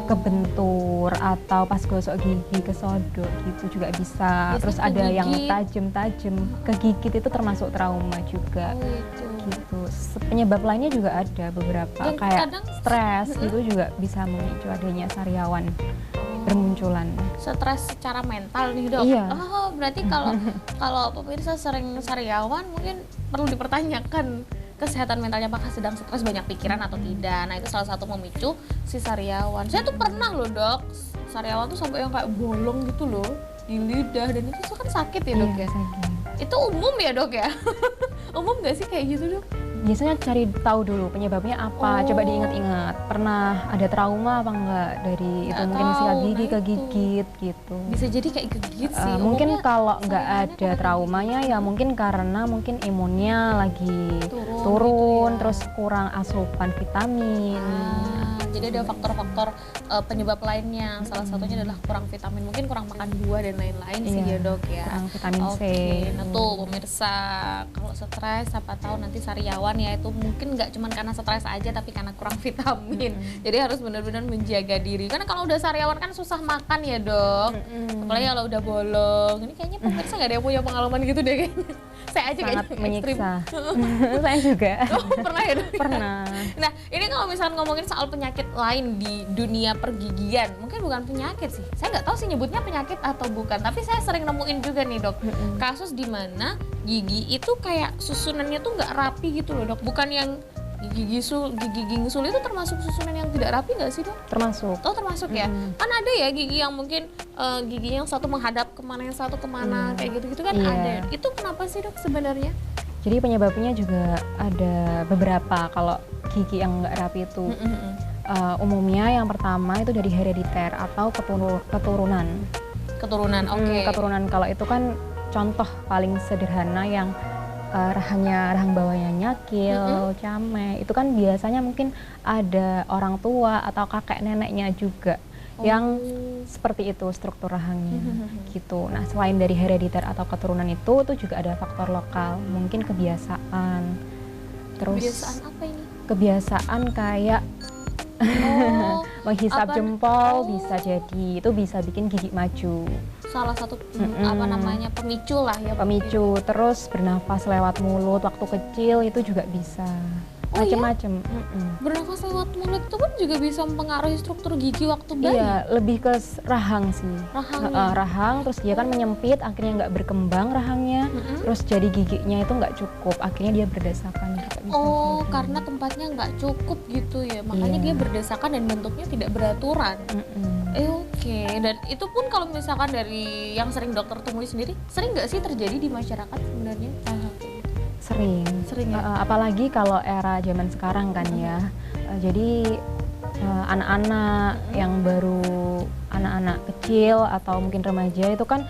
kebentur, atau pas gosok gigi kesodok gitu juga bisa. Terus ada yang tajam-tajam, kegigit itu termasuk trauma juga. Gitu. Penyebab lainnya juga ada beberapa, dan kayak stres gitu juga bisa memicu adanya sariawan bermunculan. Stres secara mental nih Dok? Iya. Oh berarti kalau pemirsa sering sariawan mungkin perlu dipertanyakan kesehatan mentalnya, apakah sedang stres, banyak pikiran atau tidak. Nah itu salah satu memicu si sariawan. Saya tuh pernah loh Dok, sariawan tuh sampai yang kayak bolong gitu loh di lidah, dan itu kan sakit ya Dok ya? Sakit. Itu umum ya Dok ya? Umum gak sih kayak gitu Dok? Biasanya cari tahu dulu penyebabnya apa, coba diingat-ingat. Pernah ada trauma apa enggak dari itu, mungkin sikat gigi kegigit gitu. Bisa jadi kayak gigit sih. Mungkin kalau nggak ada traumanya ya mungkin karena mungkin imunnya lagi turun, terus kurang asupan vitamin. Jadi ada faktor-faktor penyebab lainnya, salah satunya adalah kurang vitamin, mungkin kurang makan buah dan lain-lain sih ya Dok ya. Kurang vitamin C. Nah tuh pemirsa, kalau stres siapa tahu nanti sariawan ya itu mungkin nggak cuma karena stres aja tapi karena kurang vitamin. Jadi harus benar-benar menjaga diri, karena kalau udah sariawan kan susah makan ya Dok. Apalagi kalau udah bolong. Ini kayaknya pemirsa nggak ada yang punya pengalaman gitu deh kayaknya. Saya aja sangat kayaknya menyiksa. Saya juga. Pernah ya Dok? Pernah. Nah ini kalau misalnya ngomongin soal penyakit lain di dunia pergigian, mungkin bukan penyakit sih, saya nggak tahu sih nyebutnya penyakit atau bukan, tapi saya sering nemuin juga nih Dok, kasus di mana gigi itu kayak susunannya tuh nggak rapi gitu loh Dok, bukan yang Gigi gingsul itu termasuk susunan yang tidak rapi nggak sih, Dok? Termasuk. Oh, termasuk ya. Kan ada ya gigi yang mungkin gigi yang satu menghadap kemana, yang satu kemana, kayak gitu-gitu kan ada. Itu kenapa sih, Dok, sebenarnya? Jadi penyebabnya juga ada beberapa. Kalau gigi yang nggak rapi itu umumnya yang pertama itu dari herediter atau keturunan. Keturunan, oke. Keturunan, kalau itu kan contoh paling sederhana yang rahang bawahnya nyakil, camai, itu kan biasanya mungkin ada orang tua atau kakek neneknya juga yang seperti itu struktur rahangnya gitu. Nah, selain dari herediter atau keturunan itu juga ada faktor lokal, mungkin kebiasaan. Terus Kebiasaan apa ini? kebiasaan kayak menghisap jempol bisa jadi, itu bisa bikin gigi maju. Salah satu pemicu lah ya. Pemicu. Terus bernafas lewat mulut waktu kecil itu juga bisa. Macem-macem. Bernafas lewat mulut itu pun juga bisa mempengaruhi struktur gigi waktu bayi. Iya, lebih ke rahang sih. Rahang, terus dia kan menyempit, akhirnya nggak berkembang rahangnya, terus jadi giginya itu nggak cukup, akhirnya dia berdesakan juga bisa. Karena tempatnya nggak cukup gitu ya, makanya dia berdesakan dan bentuknya tidak beraturan. Oke. Dan itu pun kalau misalkan dari yang sering dokter temui sendiri, sering nggak sih terjadi di masyarakat sebenarnya? Sering ya? Apalagi kalau era zaman sekarang kan ya. Jadi anak-anak yang baru, anak-anak kecil atau mungkin remaja itu kan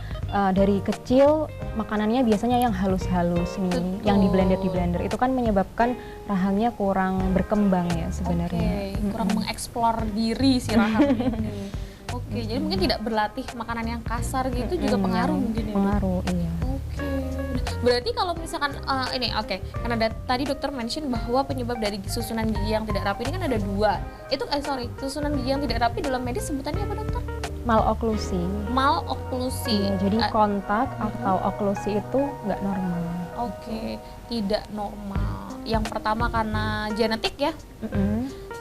dari kecil makanannya biasanya yang halus-halus nih. Betul. Yang di blender itu kan menyebabkan rahangnya kurang berkembang ya sebenarnya. Kurang mengeksplor diri si rahang ini. Jadi mungkin tidak berlatih makanan yang kasar gitu juga pengaruh mungkin ya? Pengaruh, iya. Berarti kalau misalkan karena tadi dokter mention bahwa penyebab dari susunan gigi yang tidak rapi ini kan ada dua. Susunan gigi yang tidak rapi dalam medis sebutannya apa, dokter? Maloklusi. Maloklusi. Jadi kontak atau oklusi itu nggak normal. Tidak normal. Yang pertama karena genetik ya.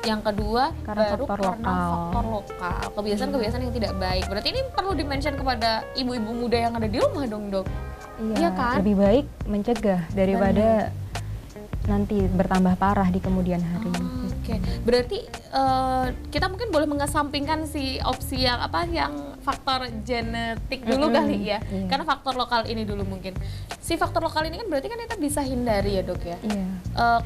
Yang kedua karena faktor lokal. Kebiasaan-kebiasaan yang tidak baik. Berarti ini perlu dimention kepada ibu-ibu muda yang ada di rumah dong, Dok. Iya kan? Lebih baik mencegah daripada nanti bertambah parah di kemudian hari. Berarti kita mungkin boleh mengesampingkan si opsi yang faktor genetik dulu kali ya. Karena faktor lokal ini dulu mungkin. Si faktor lokal ini kan berarti kan kita bisa hindari ya, Dok ya.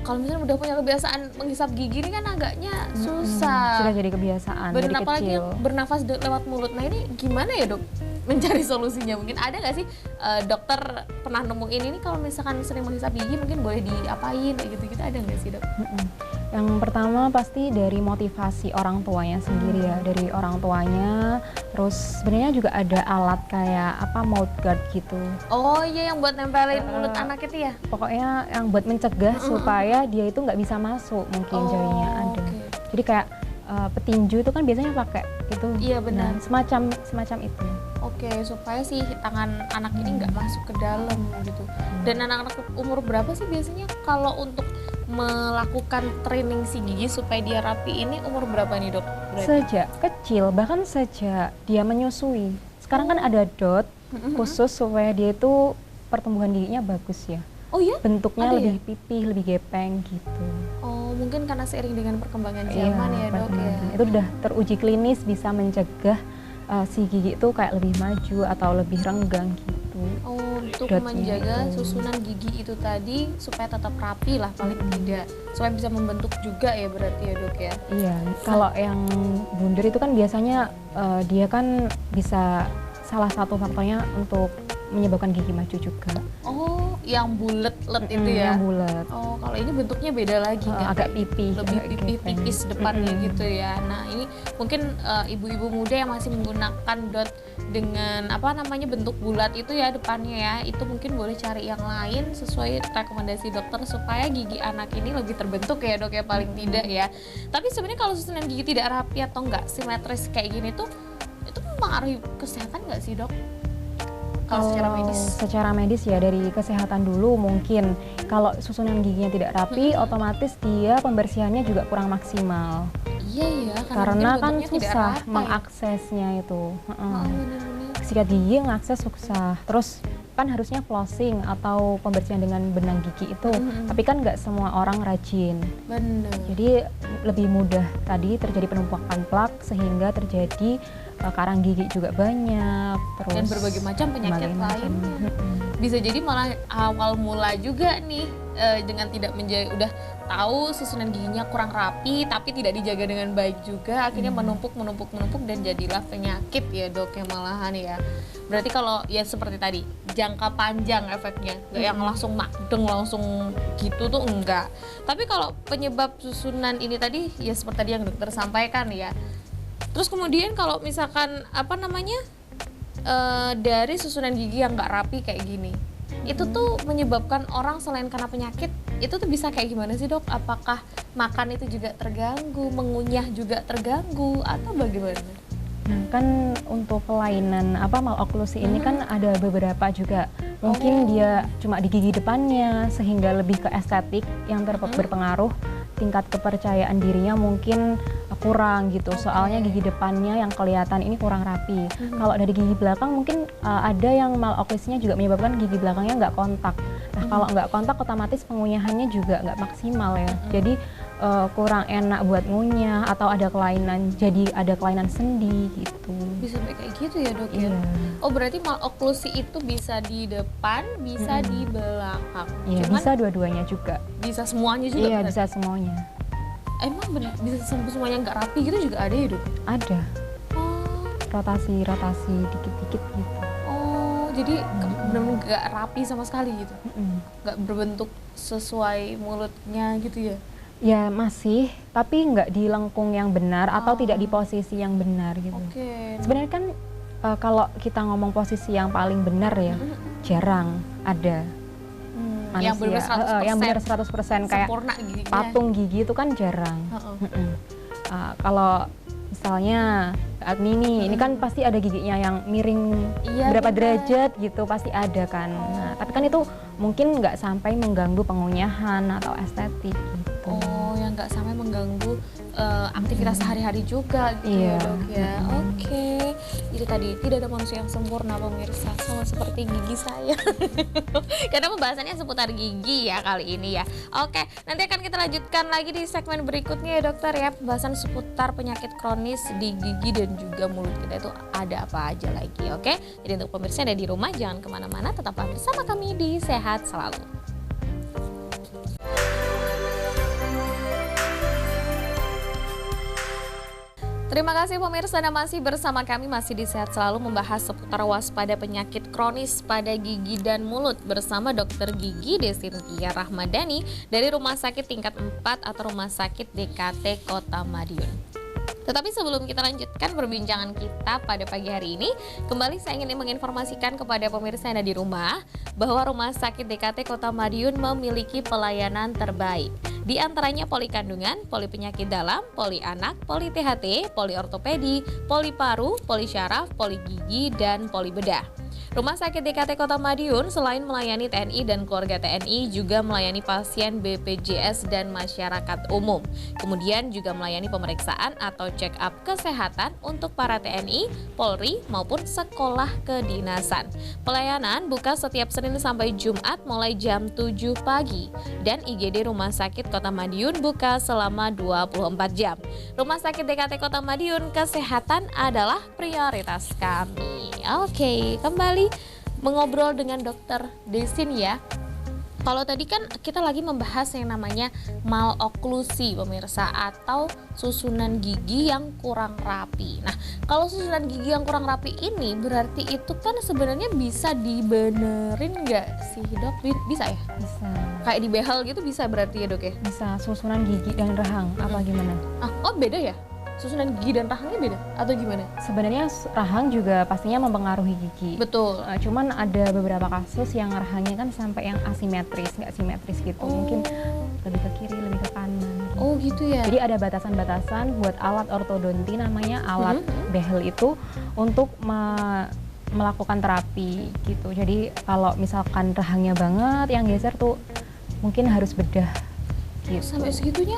Kalau misalnya udah punya kebiasaan menghisap gigi ini kan agaknya susah. Sudah jadi kebiasaan dari kecil. Apalagi bernafas lewat mulut. Nah, ini gimana ya, Dok? Mencari solusinya mungkin ada nggak sih dokter pernah nemuin ini kalau misalkan sering menghisap gigi mungkin boleh diapain gitu-gitu, ada nggak sih, Dok? Yang pertama pasti dari motivasi orang tuanya sendiri ya, dari orang tuanya. Terus sebenarnya juga ada alat kayak mouth guard gitu. Yang buat nempelin mulut anak itu ya? Pokoknya yang buat mencegah supaya dia itu nggak bisa masuk mungkin jarinya ada. Jadi kayak petinju itu kan biasanya pakai itu. Iya benar. Nah, semacam itu. Supaya si tangan anak ini nggak masuk ke dalam gitu. Dan anak-anak umur berapa sih biasanya kalau untuk melakukan training si gigi supaya dia rapi ini umur berapa nih, Dok? Sejak kecil, bahkan sejak dia menyusui. Sekarang kan ada dot khusus supaya dia itu pertumbuhan giginya bagus ya. Bentuknya lebih pipih, lebih gepeng gitu. Mungkin karena seiring dengan perkembangan zaman ya, Dok ya. Itu udah teruji klinis bisa mencegah si gigi itu kayak lebih maju atau lebih renggang gitu. Untuk menjaga susunan gigi itu tadi supaya tetap rapi lah paling tidak, supaya bisa membentuk juga ya berarti ya, Dok ya. Iya, kalau yang bundar itu kan biasanya dia kan bisa salah satu faktornya untuk menyebabkan gigi maju juga. Yang bulet-let itu ya? Yang bulet. Kalau ini bentuknya beda lagi kan? Agak pipih. Lebih pipih tipis depannya gitu ya. Nah, ini mungkin ibu-ibu muda yang masih menggunakan dot dengan bentuk bulat itu ya depannya ya, itu mungkin boleh cari yang lain sesuai rekomendasi dokter supaya gigi anak ini lebih terbentuk ya, Dok ya, paling tidak ya. Tapi sebenarnya kalau susunan gigi tidak rapi atau enggak simetris kayak gini tuh, itu mempengaruhi kesehatan nggak sih, Dok? Kalau secara medis ya, dari kesehatan dulu mungkin. Kalau susunan giginya tidak rapi, otomatis dia pembersihannya juga kurang maksimal. Iya ya, karena kan susah mengaksesnya itu. Sikat gigi ngakses susah. Terus kan harusnya flossing atau pembersihan dengan benang gigi itu, tapi kan nggak semua orang rajin. Bener. Jadi lebih mudah tadi terjadi penumpukan plak sehingga terjadi karang gigi juga banyak, terus Dan berbagai macam penyakit berbagai macam. lainnya. Bisa jadi malah awal mula juga nih dengan tidak udah tahu susunan giginya kurang rapi tapi tidak dijaga dengan baik juga, akhirnya menumpuk dan jadilah penyakit ya dok ya malahan ya. Berarti kalau ya seperti tadi jangka panjang efeknya, nggak yang langsung makdeng langsung gitu tuh enggak. Tapi kalau penyebab susunan ini tadi ya seperti tadi yang dokter sampaikan ya. Terus kemudian kalau misalkan dari susunan gigi yang nggak rapi kayak gini, itu tuh menyebabkan orang selain karena penyakit, itu tuh bisa kayak gimana sih dok? Apakah makan itu juga terganggu, mengunyah juga terganggu, atau bagaimana? Nah, kan untuk kelainan maloklusi ini kan ada beberapa juga. Mungkin dia cuma di gigi depannya sehingga lebih ke estetik yang berpengaruh, tingkat kepercayaan dirinya mungkin kurang gitu. Soalnya gigi depannya yang kelihatan ini kurang rapi. Kalau dari gigi belakang mungkin ada yang maloklusinya juga menyebabkan gigi belakangnya nggak kontak. Nah, kalau nggak kontak otomatis pengunyahannya juga nggak maksimal ya. Jadi kurang enak buat ngunyah atau ada kelainan, jadi ada kelainan sendi gitu. Bisa sampai kayak gitu ya dok ya? Oh berarti maloklusi itu bisa di depan, bisa di belakang? Iya, bisa dua-duanya juga. Bisa semuanya juga? Iya, bisa semuanya. Emang benar bisa semuanya nggak rapi gitu juga ada ya dok? Ada. Oh, Rotasi dikit-dikit gitu. oh jadi benar-benar nggak rapi sama sekali gitu? Nggak berbentuk sesuai mulutnya gitu ya? Ya masih, tapi nggak di lengkung yang benar atau tidak di posisi yang benar gitu. Oke. Sebenarnya kan kalau kita ngomong posisi yang paling benar ya, jarang ada manusia Yang benar 100%, yang benar 100% kayak sempurna giginya. patung gigi itu kan jarang. Kalau misalnya Agni nih, ini kan pasti ada giginya yang miring berapa derajat gitu, pasti ada kan. Nah, tapi kan itu mungkin nggak sampai mengganggu pengunyahan atau estetik gitu. Oh, yang nggak sampai mengganggu aktivitas sehari-hari juga gitu ya dok ya. Oke, itu tadi tidak ada manusia yang sempurna pemirsa, sama seperti gigi saya. Karena pembahasannya seputar gigi ya kali ini ya. Oke, nanti akan kita lanjutkan lagi di segmen berikutnya ya dokter ya, pembahasan seputar penyakit kronis di gigi dan juga mulut kita itu ada apa aja lagi. Oke, jadi untuk pemirsa yang ada di rumah jangan kemana-mana, tetaplah bersama kami di Sehat Selalu. Terima kasih pemirsa Anda masih bersama kami, masih di Sehat Selalu membahas seputar waspada penyakit kronis pada gigi dan mulut bersama Dokter Gigi Destintia Rahmadani dari Rumah Sakit Tingkat 4 atau Rumah Sakit DKT Kota Madiun. Tetapi sebelum kita lanjutkan perbincangan kita pada pagi hari ini, kembali saya ingin menginformasikan kepada pemirsa yang ada di rumah bahwa Rumah Sakit DKT Kota Madiun memiliki pelayanan terbaik. Di antaranya poli kandungan, poli penyakit dalam, poli anak, poli THT, poli ortopedi, poli paru, poli syaraf, poli gigi, dan poli bedah. Rumah Sakit DKT Kota Madiun selain melayani TNI dan keluarga TNI juga melayani pasien BPJS dan masyarakat umum. Kemudian juga melayani pemeriksaan atau check up kesehatan untuk para TNI, Polri maupun sekolah kedinasan. Pelayanan buka setiap Senin sampai Jumat mulai jam 7 pagi dan IGD Rumah Sakit Kota Madiun buka selama 24 jam. Rumah Sakit DKT Kota Madiun, kesehatan adalah prioritas kami. Oke, kembali mengobrol dengan Dokter Desin ya. Kalau tadi kan kita lagi membahas yang namanya maloklusi pemirsa atau susunan gigi yang kurang rapi. Nah, kalau susunan gigi yang kurang rapi ini berarti itu kan sebenarnya bisa dibenerin nggak sih dok? Bisa ya? Bisa. Kayak di behel gitu bisa berarti ya dok ya? Bisa susunan gigi dan rahang apa gimana? Oh beda ya? Susunan gigi dan rahangnya beda atau gimana? Sebenarnya rahang juga pastinya mempengaruhi gigi. Betul. Cuman ada beberapa kasus yang rahangnya kan sampai yang asimetris, nggak simetris gitu. Mungkin lebih ke kiri, lebih ke kanan. Oh gitu ya. Jadi ada batasan-batasan buat alat ortodonti namanya alat behel itu untuk melakukan terapi gitu. Jadi kalau misalkan rahangnya banget yang geser tuh mungkin harus bedah. Gitu. Sampai segitunya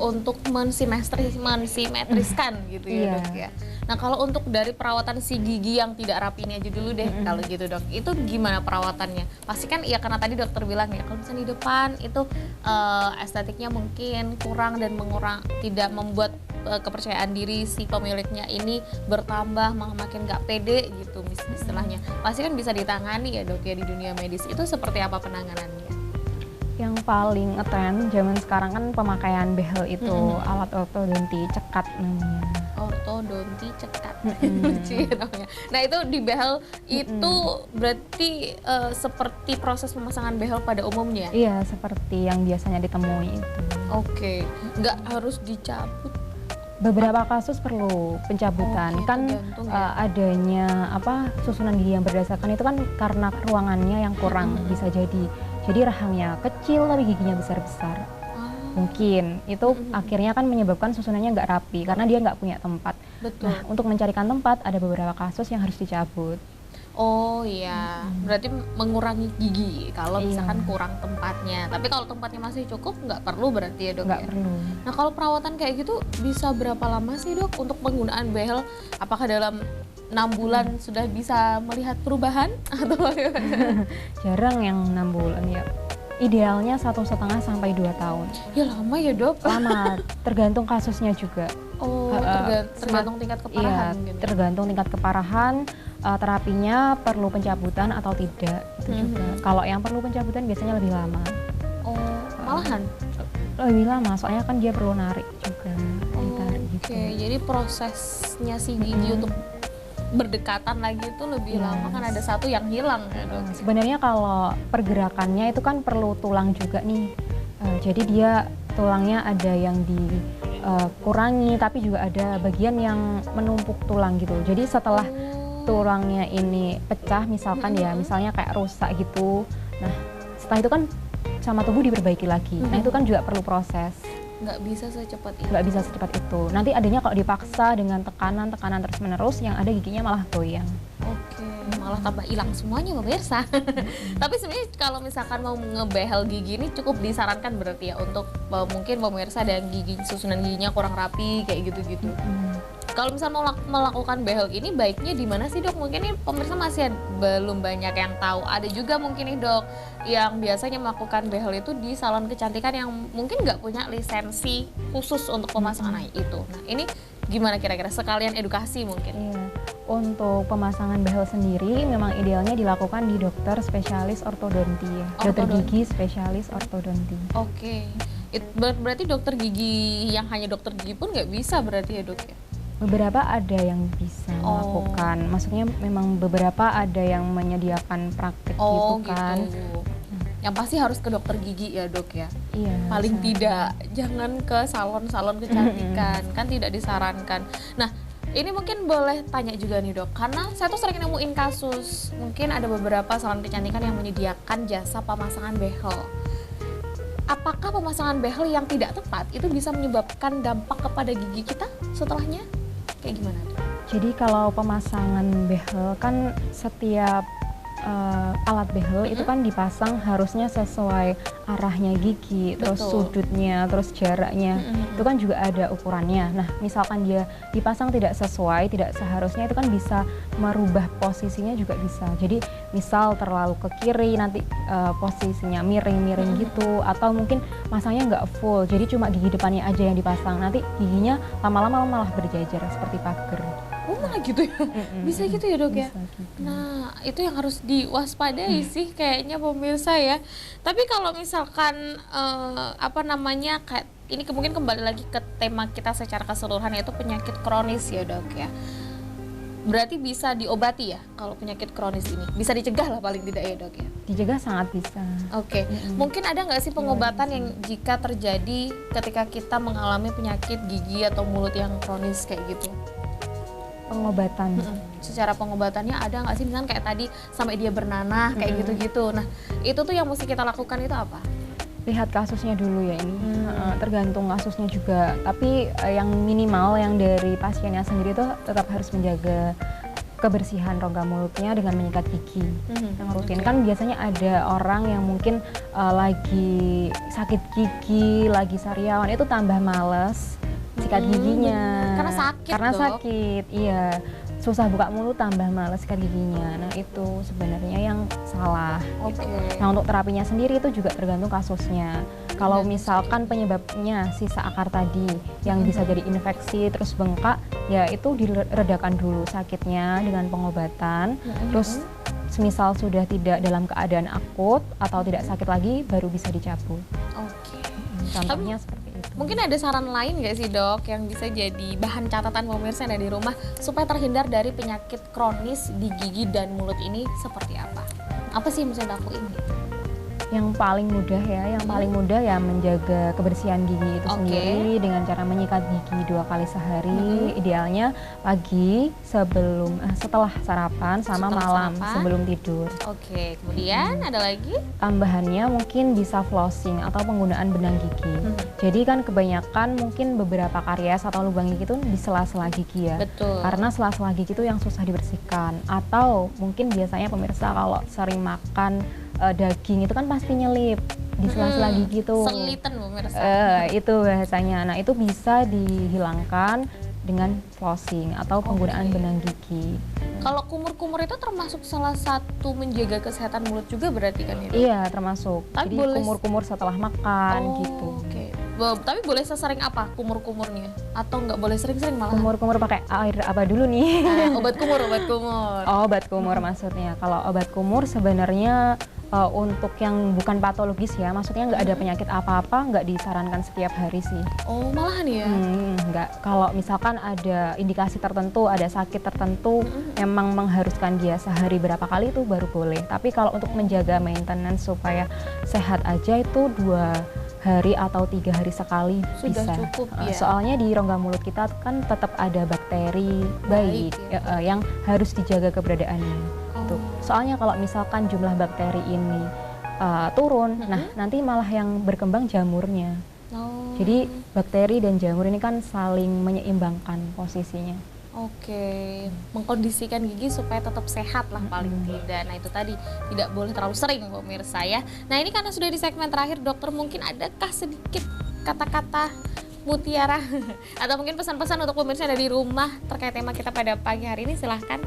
untuk mensimetriskan gitu ya dok ya. Nah kalau untuk dari perawatan si gigi yang tidak rapi ini aja dulu deh, kalau gitu dok, itu gimana perawatannya? Pasti kan ya karena tadi dokter bilang ya, kalau misalnya di depan itu estetiknya mungkin kurang dan tidak membuat kepercayaan diri si pemiliknya ini bertambah, makin nggak pede gitu istilahnya. Pasti kan bisa ditangani ya dok ya di dunia medis. Itu seperti apa penanganannya? Yang paling ngetren zaman sekarang kan pemakaian behel itu, alat ortodonti cekat namanya. Ortodonti cekat, lucu ya namanya. Nah itu di behel itu berarti seperti proses pemasangan behel pada umumnya? Iya, seperti yang biasanya ditemui itu. Oke, nggak harus dicabut. Beberapa kasus perlu pencabutan, kan adanya susunan gigi yang berdasarkan itu kan karena ruangannya yang kurang, bisa jadi rahangnya kecil tapi giginya besar-besar. Mungkin itu akhirnya kan menyebabkan susunannya nggak rapi karena dia nggak punya tempat. Betul. Nah, untuk mencarikan tempat ada beberapa kasus yang harus dicabut. Oh iya, berarti mengurangi gigi kalau misalkan kurang tempatnya. Tapi kalau tempatnya masih cukup nggak perlu berarti ya dok? Nggak perlu. Nah kalau perawatan kayak gitu bisa berapa lama sih dok untuk penggunaan behel? Apakah dalam 6 bulan sudah bisa melihat perubahan atau bagaimana? Jarang yang 6 bulan ya. Idealnya 1,5 sampai 2 tahun. Ya lama ya dok? Lama, tergantung kasusnya juga. Oh, tergantung tingkat keparahan. Iya, tergantung tingkat keparahan, terapinya perlu pencabutan atau tidak, itu juga. Kalau yang perlu pencabutan biasanya lebih lama. Oh, malahan? Lebih lama, soalnya kan dia perlu narik juga, ditarik gitu. Oke, jadi prosesnya si gigi untuk berdekatan lagi itu lebih lama, kan ada satu yang hilang ya dok? Sebenarnya kalau pergerakannya itu kan perlu tulang juga nih, jadi dia tulangnya ada yang dikurangi, tapi juga ada bagian yang menumpuk tulang gitu. Jadi setelah tulangnya ini pecah misalkan ya, misalnya kayak rusak gitu, nah setelah itu kan sama tubuh diperbaiki lagi. Nah itu kan juga perlu proses. Nggak bisa secepat itu. Nggak bisa secepat itu. Nanti adanya kalau dipaksa dengan tekanan terus menerus, yang ada giginya malah goyang. Oke, malah tambah hilang semuanya pemirsa. Tapi sebenarnya kalau misalkan mau ngebehel gigi ini cukup disarankan berarti ya untuk mungkin pemirsa dan susunan giginya kurang rapi kayak gitu-gitu. Kalau misalnya mau melakukan behel ini baiknya di mana sih dok? Mungkin nih pemirsa masih belum banyak yang tahu. Ada juga mungkin nih dok yang biasanya melakukan behel itu di salon kecantikan yang mungkin nggak punya lisensi khusus untuk pemasangan itu. Nah ini gimana kira-kira sekalian edukasi mungkin? Iya. Untuk pemasangan behel sendiri memang idealnya dilakukan di dokter spesialis ortodonti ya. Dokter gigi spesialis ortodonti. Oke. Berarti dokter gigi yang hanya dokter gigi pun nggak bisa berarti ya dok ya? Beberapa ada yang bisa melakukan, maksudnya memang beberapa ada yang menyediakan praktik gitu kan. Gitu. Yang pasti harus ke dokter gigi ya dok ya? Iya. Paling tidak, jangan ke salon-salon kecantikan, kan tidak disarankan. Nah ini mungkin boleh tanya juga nih dok, karena saya tuh sering nemuin kasus, mungkin ada beberapa salon kecantikan yang menyediakan jasa pemasangan behel. Apakah pemasangan behel yang tidak tepat itu bisa menyebabkan dampak kepada gigi kita setelahnya? Kayak gimana? Jadi kalau pemasangan behel kan setiap alat behel itu kan dipasang harusnya sesuai arahnya gigi, terus sudutnya, terus jaraknya, itu kan juga ada ukurannya. Nah misalkan dia dipasang tidak sesuai, tidak seharusnya, itu kan bisa merubah posisinya juga bisa. Jadi misal terlalu ke kiri nanti posisinya miring-miring gitu, atau mungkin masangnya nggak full, jadi cuma gigi depannya aja yang dipasang, nanti giginya lama-lama malah berjajar seperti pagar. Oh malah gitu ya? Bisa gitu ya dok ya? Gitu. Nah itu yang harus diwaspadai sih kayaknya pemirsa ya. Tapi kalau misalkan kayak ini mungkin kembali lagi ke tema kita secara keseluruhan, yaitu penyakit kronis ya dok ya. Berarti bisa diobati ya kalau penyakit kronis ini? Bisa dicegah lah paling tidak ya dok ya? Dicegah sangat bisa. Oke. Mungkin ada nggak sih pengobatan yang jika terjadi ketika kita mengalami penyakit gigi atau mulut yang kronis kayak gitu? Pengobatan. Secara pengobatannya ada nggak sih, misalnya kayak tadi sampai dia bernanah kayak gitu-gitu. Nah itu tuh yang mesti kita lakukan itu apa? Lihat kasusnya dulu ya ini, tergantung kasusnya juga. Tapi yang minimal yang dari pasiennya sendiri tuh tetap harus menjaga kebersihan rongga mulutnya dengan menyikat gigi yang rutin. Kan biasanya ada orang yang mungkin lagi sakit gigi, lagi sariawan, itu tambah males sikat giginya. Karena sakit, Karena Dok. sakit, iya. Susah buka mulut tambah males sikat giginya. Nah itu sebenarnya yang salah. Oke. Nah untuk terapinya sendiri itu juga tergantung kasusnya. Kalau misalkan penyebabnya sisa akar tadi yang bisa jadi infeksi terus bengkak, ya itu diredakan dulu sakitnya dengan pengobatan. Terus semisal sudah tidak dalam keadaan akut atau tidak sakit lagi, baru bisa dicabut. Oke. Contohnya seperti itu. Mungkin ada saran lain nggak sih dok yang bisa jadi bahan catatan pemirsa yang ada di rumah supaya terhindar dari penyakit kronis di gigi dan mulut ini seperti apa? Apa sih yang bisa dilakuin gitu? Yang paling mudah ya menjaga kebersihan gigi itu sendiri dengan cara menyikat gigi 2 kali sehari. Idealnya pagi setelah sarapan sama malam sebelum tidur. Oke, kemudian ada lagi? Tambahannya mungkin bisa flossing atau penggunaan benang gigi. Jadi kan kebanyakan mungkin beberapa karies atau lubang gigi itu di sela-sela gigi ya. Betul. Karena sela-sela gigi itu yang susah dibersihkan. Atau mungkin biasanya pemirsa kalau sering makan daging itu kan pasti nyelip di sela-sela gigi tuh. Selitan pemirsa. Itu bahasanya. Nah itu bisa dihilangkan dengan flossing atau penggunaan benang gigi. Kalau kumur-kumur itu termasuk salah satu menjaga kesehatan mulut juga berarti kan ya? Iya termasuk. Tapi Jadi boleh kumur-kumur setelah makan gitu. Oke. Tapi boleh sesering apa kumur-kumurnya? Atau nggak boleh sering-sering malah? Kumur-kumur pakai air apa dulu nih? Obat kumur, obat kumur. Oh, obat kumur maksudnya. Kalau obat kumur sebenarnya untuk yang bukan patologis ya, maksudnya nggak ada penyakit apa-apa, nggak disarankan setiap hari sih. Oh, malahan ya? Nggak. Kalau misalkan ada indikasi tertentu, ada sakit tertentu, memang mengharuskan dia sehari berapa kali itu baru boleh. Tapi kalau untuk menjaga maintenance supaya sehat aja itu 2 hari atau 3 hari sekali Sudah bisa. cukup ya? Soalnya di rongga mulut kita kan tetap ada bakteri baik yang harus dijaga keberadaannya. Soalnya kalau misalkan jumlah bakteri ini turun, nah nanti malah yang berkembang jamurnya. Jadi bakteri dan jamur ini kan saling menyeimbangkan posisinya. Oke, mengkondisikan gigi supaya tetap sehat lah paling tidak. Nah itu tadi tidak boleh terlalu sering pemirsa ya. Nah ini karena sudah di segmen terakhir dokter, mungkin adakah sedikit kata-kata mutiara atau mungkin pesan-pesan untuk pemirsa yang ada di rumah terkait tema kita pada pagi hari ini, silahkan.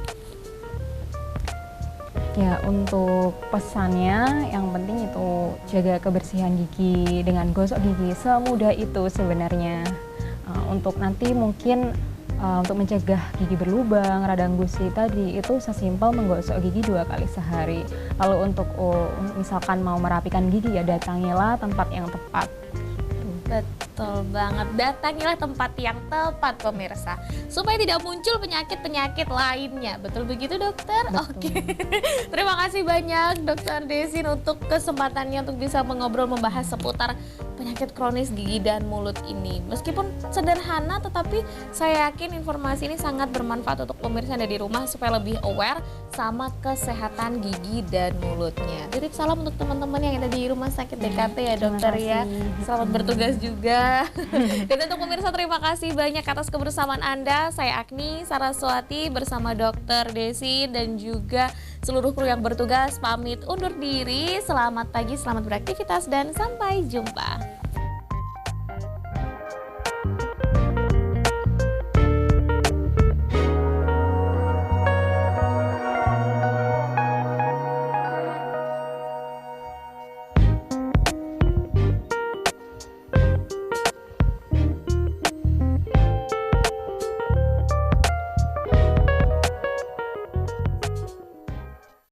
Ya untuk pesannya yang penting itu jaga kebersihan gigi dengan gosok gigi semudah itu sebenarnya. Untuk nanti mungkin untuk mencegah gigi berlubang, radang gusi tadi itu sesimpel menggosok gigi 2 kali sehari. Lalu untuk misalkan mau merapikan gigi ya datangilah tempat yang tepat. Betul banget, datangilah tempat yang tepat pemirsa supaya tidak muncul penyakit-penyakit lainnya. Betul begitu dokter? Betul. Oke. Terima kasih banyak dokter Desin untuk kesempatannya untuk bisa mengobrol membahas seputar penyakit kronis gigi dan mulut ini. Meskipun sederhana tetapi saya yakin informasi ini sangat bermanfaat untuk pemirsa yang ada di rumah supaya lebih aware sama kesehatan gigi dan mulutnya. Titip salam untuk teman-teman yang ada di rumah sakit DKT ya dokter ya. Selamat bertugas juga. Dan untuk pemirsa terima kasih banyak atas kebersamaan Anda. Saya Agni Saraswati bersama dokter Desi dan juga seluruh kru yang bertugas pamit undur diri. Selamat pagi, selamat beraktivitas dan sampai jumpa.